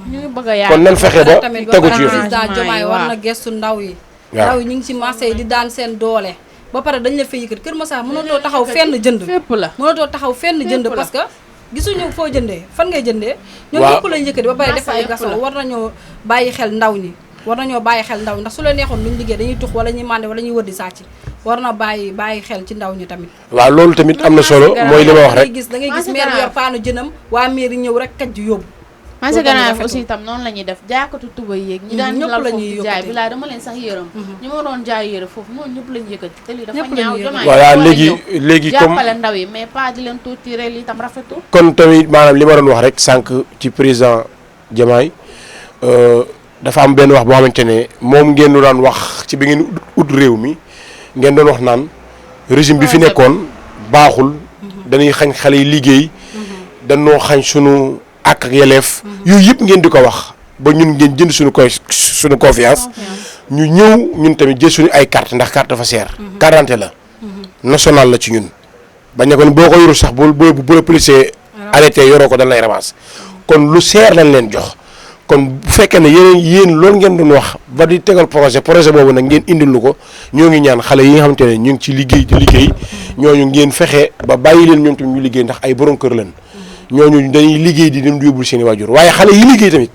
ñu ngi bëgg a yaay kon nan fexe ba tegu ci yoon. président Diomaye war na gestu ndaw yi. ndaw yi ñu ngi ci marché yi di daan seen doole. ba pare dañ la fay yëkkat Kër Massar mënatoo taxaw fenn jënd. fépp la mënatoo taxaw fenn jënd parce que gisuñu foo jëndee fan ngay jëndee. ñoom ñëpp lañ yëkkati ba pare def ay gaso war nañoo bàyyi xel ndaw ñi. ndax su la neexoon luñ liggéey dañuy tux wala ñuy mànde wala ñuy wër di sàcc war na bàyyi xel ci ndaw ñi tamit. waaw loolu tamit am na solo mooy li ma wax rek. da ngay gis maire yor paanu jënam waa maire ñëw rek kaj ju yóbbu. marché Grand Yoff aussi itam noonu la ñuy def jaaykatu tuba yéeg ñi daan lal foofu di jaay bi laa dama leen sax yërëm ñi ma doon jaay yére foofu noonu ñëpp lañu yëkkati te lii dafa ñaaw Diomaye voilà léegi comme jàppale ndaw yi mais pas di leen tuuti rek lii tam rafetul kon tamit maanaam li ma doon wax rek sànq ci président Diomaye dafa am benn wax boo xamante ne moom ngeen doon daan wax ci bi ngeen ut réew mi ngeen doon wax naan régime bi fi nekkoon baaxul dañuy xañ xale yi liggéey dañoo xañ sunu ak yeleef yooyu yëpp ngeen di ko wax ba ñun ngeen jënd suñu confiance ñu ñëw ñun tamit jël suñu ay carte ndax carte dafa seer carte d'identité la national la ci ñun bañ ne kon boo ko yorul sax bu la policier arrêté yoroo ko dañ lay ramas kon lu seer lañ leen jox kon bu fekkee ne yéen loolu ngeen doon wax ba di tegal projet boobu nag ngeen indil lu ko ñoo ngi ñaan xale yi nga xamante ne ñu ngi ci liggéey di liggéey ñooñu ngeen fexe ba bàyyi leen ñoom tamit ñu liggéey ndax ay borom kër lañ ñooñu dañuy liggéey di dem di yóbbul seen i waajur waaye xale yi liggéey tamit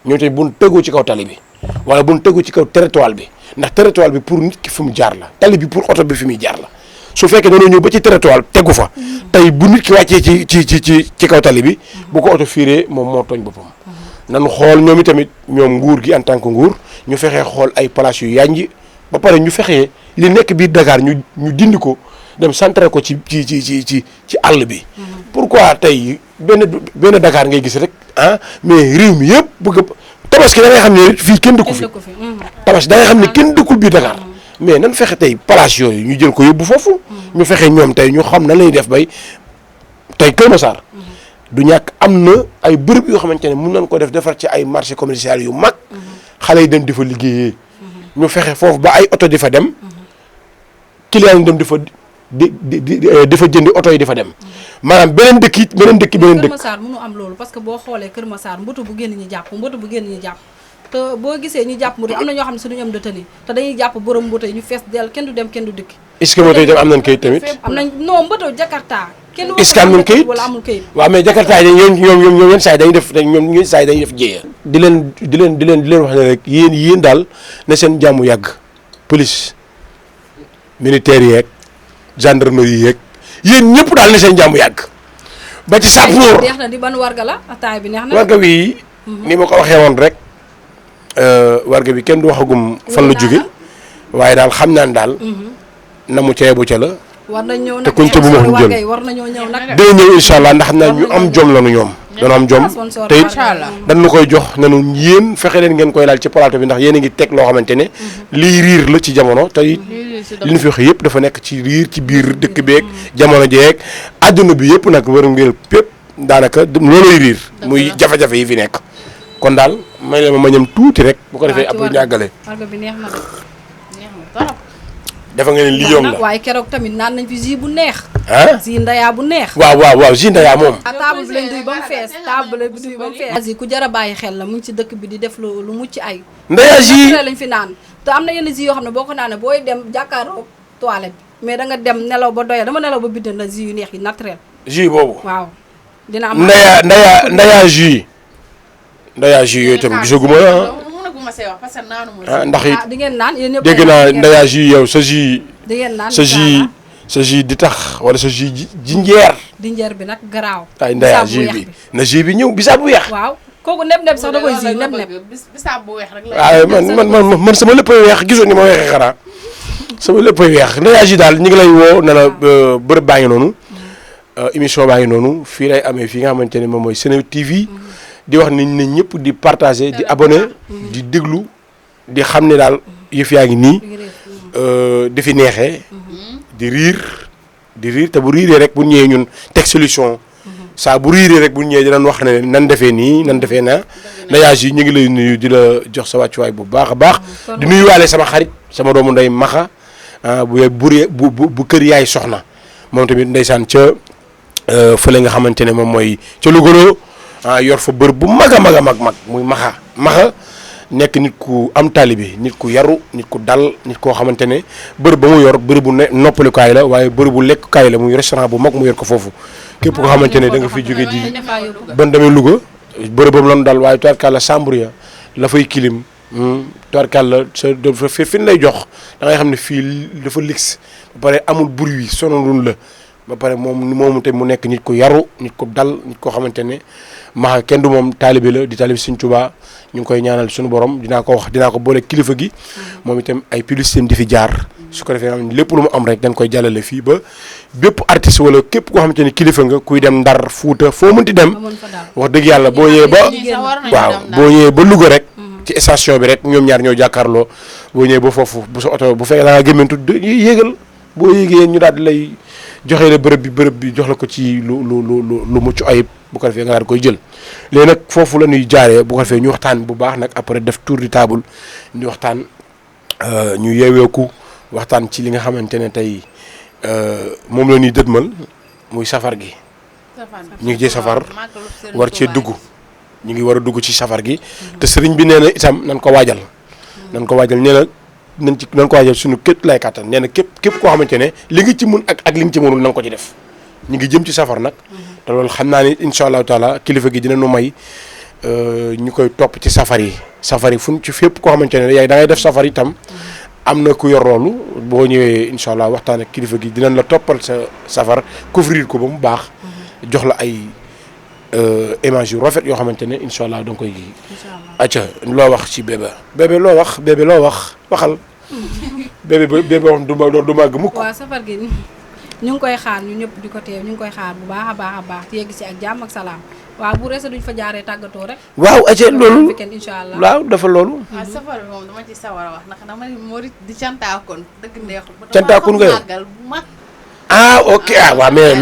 ñoom tamit buñ tëggoo ci kaw tali bi wala buñ tëggoo ci kaw territoire bi ndax territoire bi pour nit ki fi mu jaar la tali bi pour oto bi fi muy jaar la su fekkee dañoo ñëw ba ci territoire tegu fa tey bu nit ki wàccee ci kaw tali bi bu ko oto fiiree moom moo tooñ boppam nan xool ñoom itamit ñoom nguur gi en tant que nguur ñu fexee xool ay place yu yànj ba pare ñu fexee li nekk biir Dakar ñu dindi ko dem centré ko ci àll bi pourquoi tey benn Dakar ngay gis rek mais réew mi yëpp bëgg tabaski da ngay xam ne fii kenn dëkku fi tabaski da ngay xam ne kenn dëkkul biir Dakar mais nan fexe tey place yooyu ñu jël ko yóbbu foofu ñu fexe ñoom tey ñu xam na lay def bay tey Kër Massar du ñàkk am na ay bërëb yoo xamante ne mun nañ ko defar ci ay marché commercial yu mag xale yi dem di fa liggéeyee ñu fexe foofu ba ay oto di fa dem client yi dem di fa jëndi oto yi di fa dem maanaam beneen dëkk Kër Massar mënu am loolu parce que boo xoolee Kër Massar mbutu bu génn ñu jàpp te boo gisee ñu jàpp mbutu am na ñoo xam ne suñu am de tëni te dañuy jàpp borom mbutu yi ñu fees dell kenn du dem kenn du dikk est-ce que moto yi tam am nañ kayit tamit am nañ non mbutu Jakarta kenn est-ce que am nañ kayit wala amul kayit waaw mais Jakarta yi ñoom yenn saa yi dañuy def jéeya di leen wax ne rek yéen daal na seen jàmm yàgg police militaire yeeg gendarmerie yeeg yéen ñëpp daal na seen jàmm yàgg ba ci sappoor neex na di ban warga la ataay bi neex na warga wi ni ma ko waxee woon rek warga bi kenn du waxagum fan la jóge waaye daal xam naa ne daal na mu ceebu ca la war nañ ñëw te kuñ ca bu ma ko jël war nañoo ñëw nag day ñëw incha allah ndax xam naa ñu am jom lañu ñoom dañoo am jom te it dañu koy jox nanu yéen fexe leen ngeen koy laal ci plateau bi ndax yéen a ngi teg loo xamante ne lii riir la ci jamono te it li ñu fi wax yëpp dafa nekk ci riir ci biir dëkk beeg jamono jeeg àdduna bi yëpp nag war ngeen pépp daanaka looloy riir muy jafe-jafe yi fi nekk kon daal may leen ma ñam tuuti rek bu ko defee après ñu àggale warga bi neex na trop dafa nga ne li yomb la waaye keroog tamit naan nañ fi jus bu neex jus ndayaa bu neex waaw jus ndayaa moom table bi lañ duy ba mu fees table bi duy ba mu fees jus ku jar a bàyyi xel la mu ngi ci dëkk bi di def lu mucc ay ndayaa jus lañ fi naan te am na yenn jus yoo xam ne boo ko naanee booy dem jàkkaaroo toilette bi mais da nga dem nelaw ba doyal dama nelaw ba biddan la jus yu neex yi naturel jus boobu waaw dina am ndayaa jus yooyu tamit gisaguma ndax it di ngeen naan yéen ñëpp dégg naa ndayaa jus yow sa jus di ngeen naan sa jus di tax wala sa jus jinjeer dinjeer bi nag garaaw ay ndayaa jus bi na jus bi ñëw bisaab bu weex waaw kooku neb sax da koy jus neb bisaab bu weex rek waaw man sama léppay weex gisoon ni ma weexee xanaa sama léppay weex ndayaa jus daal ñu ngi lay woo ne la bërëb baa ngi noonu émission baa ngi noonu fii lay amee fii nga xamante ne moom mooy Seneweb TV di wax nit ñi ñëpp di partager di abonné di déglu di xam ne daal yëf yaa ngi nii di fi neexee di riir te bu riiree rek bu ñëwee ñun teg solution saa bu riiree rek bu ñëwee dinañ wax ne nan defee nii nan defee na ndayaas yi ñu ngi lay nuyu di la jox sa wàccuwaay bu baax a baax di nuyuwaale sama xarit sama doomu ndey Maxa bu kër yaay soxna moom tamit ndeysaan ca fële nga xamante ne moom mooy ca Louga yor fa bërëb bu mag a mag muy maxa nekk nit ku am taalibe nit ku yaru nit ku dal nit koo xamante ne bërëb ba mu yor bërëb bu noppalukaay la waaye bërëb bu lekkukaay la muy restaurant bu mag mu yor ko foofu képp koo xamante ne da nga fi jóge di ban demee Louga bërëbam lan dal waaye tubaarkàlla chambre ya la fay kilim tubaarkàlla sa fi lay jox da ngay xam ne fii dafa lix ba pare amul bruit sonalul la ba pare moomu te mu nekk nit ku yaru nit ku dal nit koo xamante ne maxa kenn du moom taalibe la di taalibe Sëñ Tuubaa ñu ngi koy ñaanal suñu borom dinaa ko boole kilifa gi moom itam ay publicité di fi jaar su ko defee am lépp lu mu am rek dañ koy jàllale fii ba bépp artiste wala képp koo xamante ne kilifa nga kuy dem Ndar Fuuta foo mënti dem wax dëgg yàlla boo ñëwee ba Louga rek ci station bi rek ñoom ñaar ñoo jàkkaarloo boo ñëwee ba foofu bu sa oto bu fekkee da ngaa gémmantu yéegal boo yéegee ñu daal di lay joxe la bërëb bi jox la ko ci lu mucc ayib bu ko defee nga daal koy jël léegi nag foofu la ñuy jaaree bu ko defee ñu waxtaan bu baax nag après def tour du table ñu waxtaan ñu yeeweeku waxtaan ci li nga xamante ne tey moom la ñuy dëdmal muy safar gi ñu ngi ci safar war cee dugg ñu ngi war a dugg ci safar gi te sëriñ bi nee na itam nan ko waajal nee na nañ ko waajal suñu kët lay kàttan nee na képp koo xamante ne li nga ci mun ak li nga ci mënul na nga ko ci def ñu ngi jëm ci safar nag te loolu xam naa ni incha allahu taala kilifa gi dina nu may ñu koy topp ci safar yi fu ci fépp koo xamante ne yaay da ngay def safar itam am na ku yor loolu boo ñëwee incha allah waxtaan ak kilifa gi dinañ la toppal sa safar couvrir ko ba mu baax jox la ay image yu rafet yoo xamante ne incha allah da nga koy acca loo wax ci bébé loo wax waxal bébé wax du màgg mukk. waaw safar gi ñu ngi koy xaar ñu ñëpp di ko teew ñu ngi koy xaar bu baax a baax yegg si ak jàmm ak salaam waaw bu reese duñ fa jaaree tàggatoo rek. waaw acca loolu incha allah waaw dafa loolu. waaw safar bi moom dama ci sawar a wax ndax dama ni Mouride di cantaakoon dëgg neexul. cantaakoon nga màggal bu mag. ok waaw mais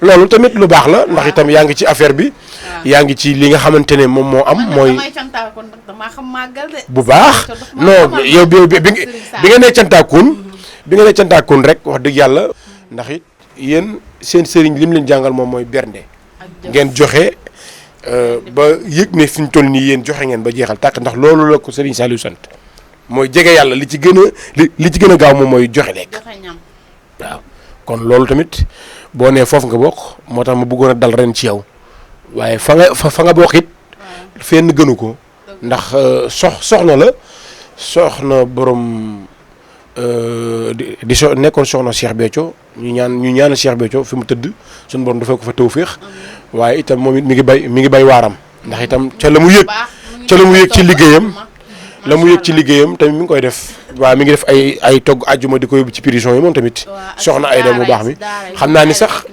loolu tamit lu baax la ndax itam yaa ngi ci affaire bi. yaa ngi ci li nga xamante ne moom moo am. mooy damay cantaakoon damaa xam màggal de. bu baax non yow bi nga nee cantaakoon rek wax dëgg yàlla. ndax it yéen seen sëriñ li mu leen jàngal moom mooy bernde. ngeen joxe ba yëg ne fi ñu toll nii yéen joxe ngeen ba jeexal tàkk ndax loolu la ko sëriñ Saliou sant mooy jege yàlla li ci gën a gaaw moom mooy joxe lekk. waaw kon loolu tamit boo nee foofu nga bokk moo tax ma bëggoon a dal ren ci yow waaye fa nga bokk it fenn gënu ko ndax soxna borom nekkoon soxna Cheikh Béthio ñu ñaan Cheikh Béthio fi mu tëdd suñu borom dafay ko fa tawféex waaye itam moom it mi ngi bay waaram ndax itam ca la mu yëg ci liggéeyam tamit mi ngi koy def waaw mi ngi def ay togg àjjuma di ko yóbbu ci prison yi moom tamit soxna Ayda mu baax mi xam naa ni sax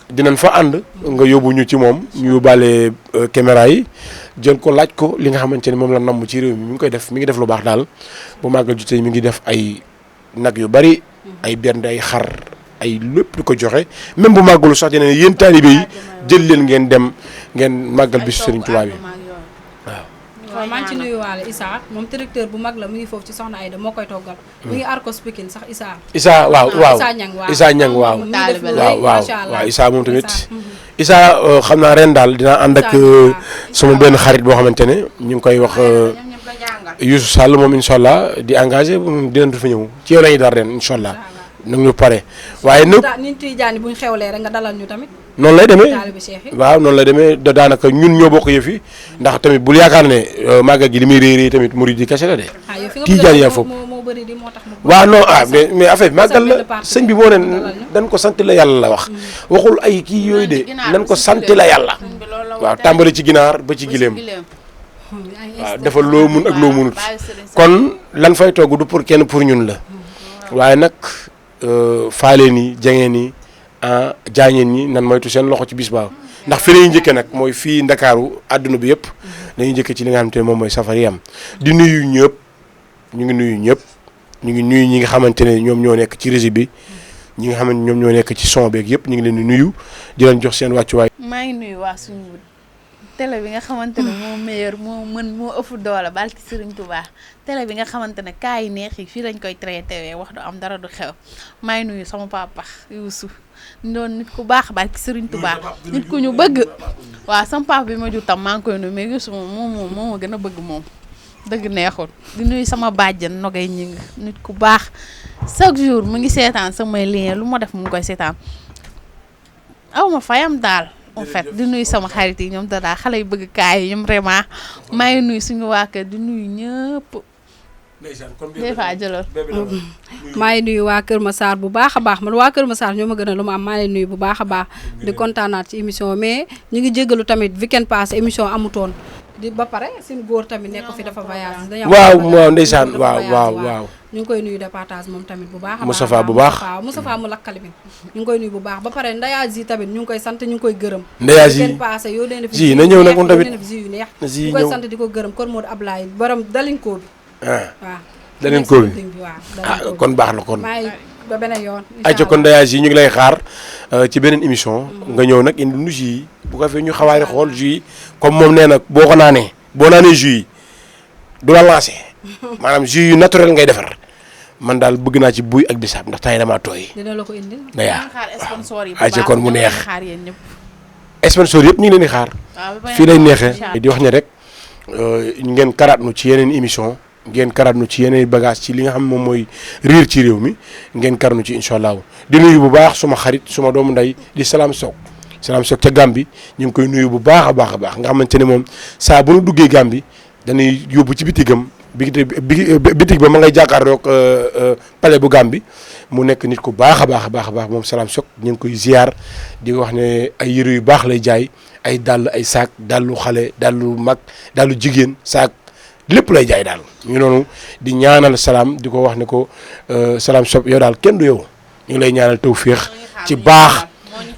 dinañ fa ànd nga yóbbu ñu ci moom ñu yóbbaale caméra yi jël ko laaj ko li nga xamante ne moom la namm ci réew mi mi ngi def lu baax daal bu màggal jotee mi ngi def ay nag yu bari ay bernde ay xar ay lépp di ko joxe même bu màggalu sax dina ne yéen taalibe yi jël leen ngeen màggal bisu Serigne Touba bi waaw maa ngi ci nuyuwaale Issa moom directeur bu mag la mu ngi foofu ci soxna Ayda moo koy toggal mu ngi Arcos Pikine sax Issa waaw Issa Ñang waaw Issa moom tamit Issa xam naa ren daal dinaa ànd ak sama benn xarit boo xamante ne ñu ngi koy wax Youssou Sall moom incha allah di engagé moom dinañ fa ñëw ci yow la ñuy daal ren incha allah nag ñu pare waaye niñ Tijaani buñ xewlee rek nga dalal ñu tamit noonu lay demee waaw noonu lay demee daanaka ñun ñoo bokk yëf yi ndax tamit bul yaakaar ne màggal gi li muy réy tamit murid yi kese la de. Tijaan yaa foofu waaw non mais affaire bi màggal la sëñ bi moo ne dañ ko sant la yàlla la wax waxul ay kii yooyu de nañ ko sant la yàlla waaw tàmbali ci ginaar ba ci gileem waaw defal loo mun ak loo munut kon lan fay togg du pour kenn pour ñun la waaye nag faaleen yi jangeen yi jaañeen ñi nan moytu seen loxo ci bis baaw ndax fi lañuy njëkke nag mooy fii Ndakaaru àdduna bi yëpp dañuy njëkke ci li nga xamante ne moom mooy safar yi am di nuyu ñëpp ñu ngi nuyu ñi nga xamante ne ñoom ñoo nekk ci régie bi ñi nga xamante ñoom ñoo nekk ci son beeg yëpp ñu ngi leen di nuyu di leen jox seen wàccuwaay. maa ngi nuyu waa suñu télé bi nga xamante ne moo meilleur moo mën moo ëpp doole barki Serigne Touba télé bi nga xamante ne kaa yi neex yi fii lañ koy traité wax du am dara du xew maa ngi nuyu sama papa Youssou doon nit ku baax barki Serigne Touba nit ku ñu bëgg waaw sama papa bi ma jur tam maa ngi koy nuyu mais Youssou moom ma gën a bëgg moom dëgg neexul di nuyu sama bàjjan Nogay ñi nit ku baax chaque jour mu ngi seetaan samay lien lu ma def mu ngi koy seetaan aw ma fayam daal en fait di nuyu sama xarit yi ñoom daal xale yu bëgg kaay yi ñoom vraiment maa ngi nuyu suñu waa kër di nuyu ñëpp. des fois jëlal. maa ngi nuyu waa Kër Massar bu baax a baax man waa Kër Massar ñoo ma gën a lu ma am maa ngi nuyu bu baax a baax di kontaanaat ci émission mais ñu ngi jéggalu tamit weekend passé émission amutoon di ba pare suñu góor tamit nekk fi dafa voyage. waaw ndeysaan waaw. ñu ngi koy nuyu de partage moom tamit bu baax a baax Moustapha bu baax waaw Moustapha mu lakkali bi ñu ngi koy nuyu bu baax ba pare ndayaas yi tamit ñu ngi koy sant ñu ngi koy gërëm ndayaas yi weekend passé yoo dee ji na ñëw nag moom tamit yu neex ñu koy sant di ko gërëm kon Modou Ablaye borom dalinkoo bi waaw dalinkoo bi kon baax na kon ba beneen yoon ayca kon ndayaas yi ñu ngi lay xaar ci beneen émission nga ñëw nag indi nu jus yi bu ko fee ñu xawaari xool jus yi comme moom nee na boo naanee jus yi du la lancé maanaam jus yu naturel ngay defar man daal bëgg naa ci buy ak bisaab ndax tay damaa tooy. dina la ko indil. xaar sponsor yi bu baax kon mu neex xaar yéen ñëpp. sponsor yëpp ñu ngi leen di xaar. fii lay neexee di wax ne rek ngeen karaat nu ci yeneen émission ngeen karaat nu ci yeneen bagage ci li nga xam moom mooy riir ci réew mi ngeen kar nu ci incha allah di nuyu bu baax suma xarit suma doomu ndey di Salam Sok ca Gambie ñu ngi koy nuyu bu baax a baax nga xamante ne moom saa bu nu duggee Gambie dañuy yóbbu ci bitigam bitig ba ma ngay jàkkaarloog palais bu Gambie mu nekk nit ku baax a baax moom Salam Sok ñu ngi koy ziar di wax ne ay yëre yu baax lay jaay ay dàll ay saak dàllu xale dàllu mag dàllu jigéen saak lépp lay jaay daal ñu noonu di ñaanal Salam di ko wax ne ko Salam Sok yow daal kenn du yow ñu ngi lay ñaanal tawféex ci baax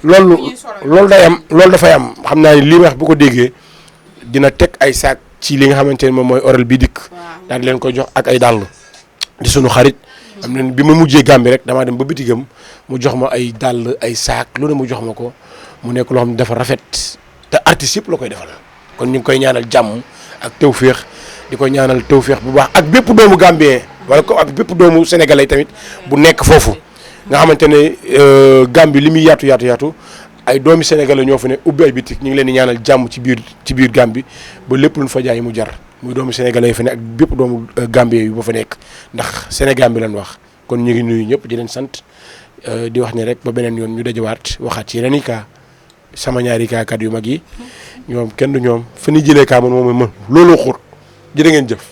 loolu day am loolu dafay am xam naa ni lii wax bu ko déggee dina teg ay saak ci li nga xamante ne moom mooy oral bi dikk daal di leen ko jox ak ay dàll di sunu xarit am na bi ma mujjee Gàmbi rek damaa dem ba bitigam mu jox ma ay dàll ay saak lu ne mu jox ma ko mu nekk loo xam ne dafa rafet te artistes yëpp la koy defal kon ñu ngi koy ñaanal jàmm ak tawféex di ko ñaanal tawféex bu baax ak bépp doomu Gambien wala ko ak bépp doomu sénégalais tamit bu nekk foofu nga xamante ne Gàmbi li muy yaatu ay doomi sénégalais ñoo fa ne ubbi ay bitik ñu ngi leen di ñaanal jàmm ci biir Gàmbi ba lépp luñ fa jaay mu jar muy doomu sénégalais yi fa ne ak bépp doomu Gambien yu ba fa nekk ndax Sénégal bi lañ wax kon ñu ngi nuyu ñëpp di leen sant di wax ne rek ba beneen yoon ñu dajawaat waxaat ci yeneen i kaa sama ñaari kaakat yu mag yi ñoom kenn du ñoom fa ni jëlee kaa man moom looloo xur jërë ngeen jëf